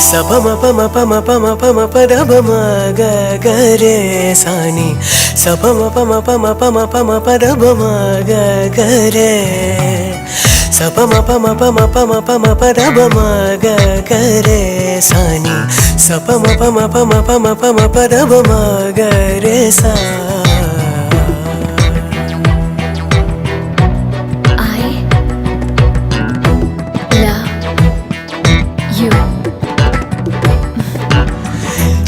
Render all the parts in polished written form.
சபம பம பம பம பம பதபம கரே சானி சபம பம பம பம பம பதபம கரே சபம பம பம பம பம பதபம கரே சானி சபம பம பம பம பம பதபம கரே சா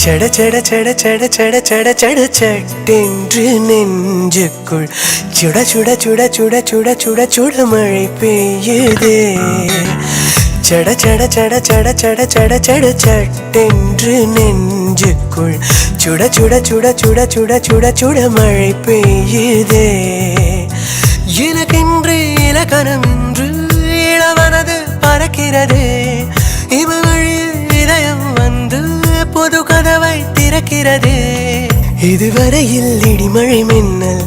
சட சட சட சட சட சட சட சட்டென்று நெஞ்சுக்குள் சுட சுட சுட சுட சுட சுட சுட மழை பெய்யுதே சட சட சட சட சட சட சட சட்டென்று நெஞ்சுக்குள் சுட சுட சுட சுட சுட சுட சுட மழை பெய்யுதே எனக்கென்று இலக்கணம் என்று இளவனது பறக்கிறது இவழில் இதயம் வந்து புது கதவை திறக்கிறது இதுவரையில் இடிமழை மின்னல்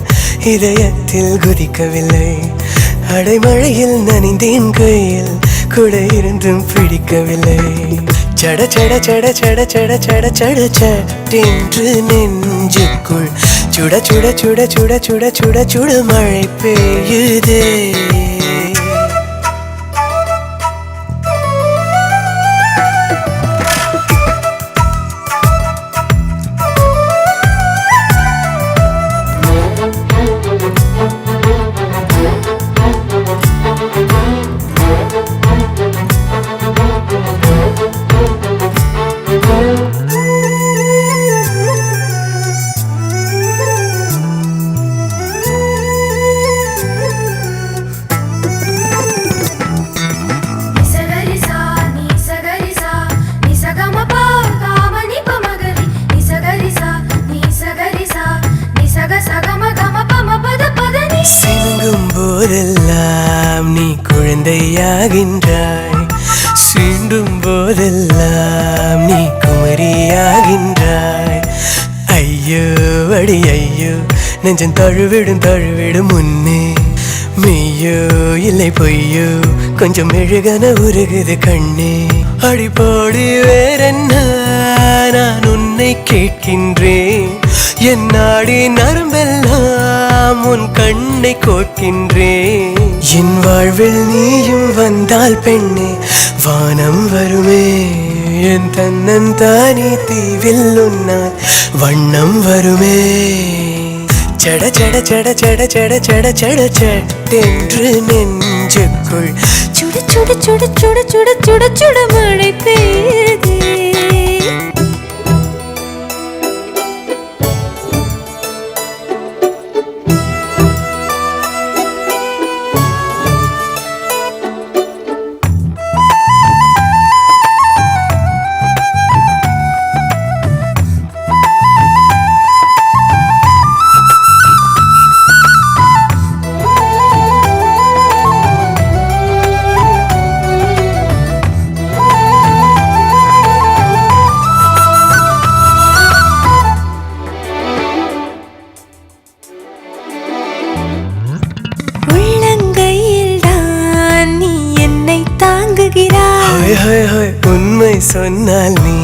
இதயத்தில் குதிக்கவில்லை அடைமழையில் நனைந்தேன் கையில் கூட இருந்தும் பிடிக்கவில்லை சட சட சட சட சட சட சட சட்டென்று நெஞ்சுக்குள் சுட சுட சுட சுட சுட சுட சுட மழை பெய்யுதே போதெல்லாம் நீ குழந்தையாகின்றாய் சீண்டும் போதெல்லாம் நீ குமரியாகின்றாய் ஐயோ அடி ஐயோ நெஞ்சம் தழுவிடும் தழுவிடும் முன்னே மெய்யோ இல்லை பொய்யோ கொஞ்சம் மெழுகன உருகுது கண்ணே அடிப்போடி வேறென்ன நான் உன்னை கேட்கின்றேன் என் நாடி நரம்பெல்லாம் உன் கண்ணை கோட்கின்றேன் என் வாழ்வில் நீயும் வந்தால் பெண்ணே வானம் வருமே என் தன்னன் தானே தீவில் உன்னால் வண்ணம் வருமே சட சட சட சட சட சட சட சட்டென்று நெஞ்சுக்குள் சுட சுட சுட சுட சுட சுட சுட மழை பெய்யுதே உண்மை சொன்னால் நீ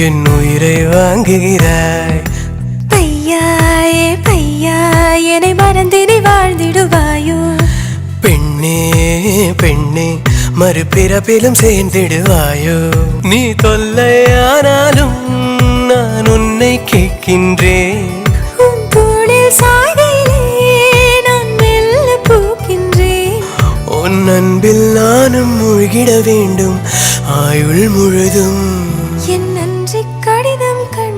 என் உயிரை வாங்குகிறாய் பையாயே பையா என்னை மறந்தினை வாழ்ந்திடுவாயோ பெண்ணே பெண்ணே மறுபிறப்பிலும் சேர்ந்திடுவாயோ நீ தொல்லையானாலும் நான் உன்னை கேட்கின்றேன் உன் தோளில் சாய்கையிலே நான் மெல்ல பூக்கின்றேன் உன் அன்பில் நானும் மூழ்கிட வேண்டும் ஆயுள் முழுதும் என் நன்றி கடிதம் கண்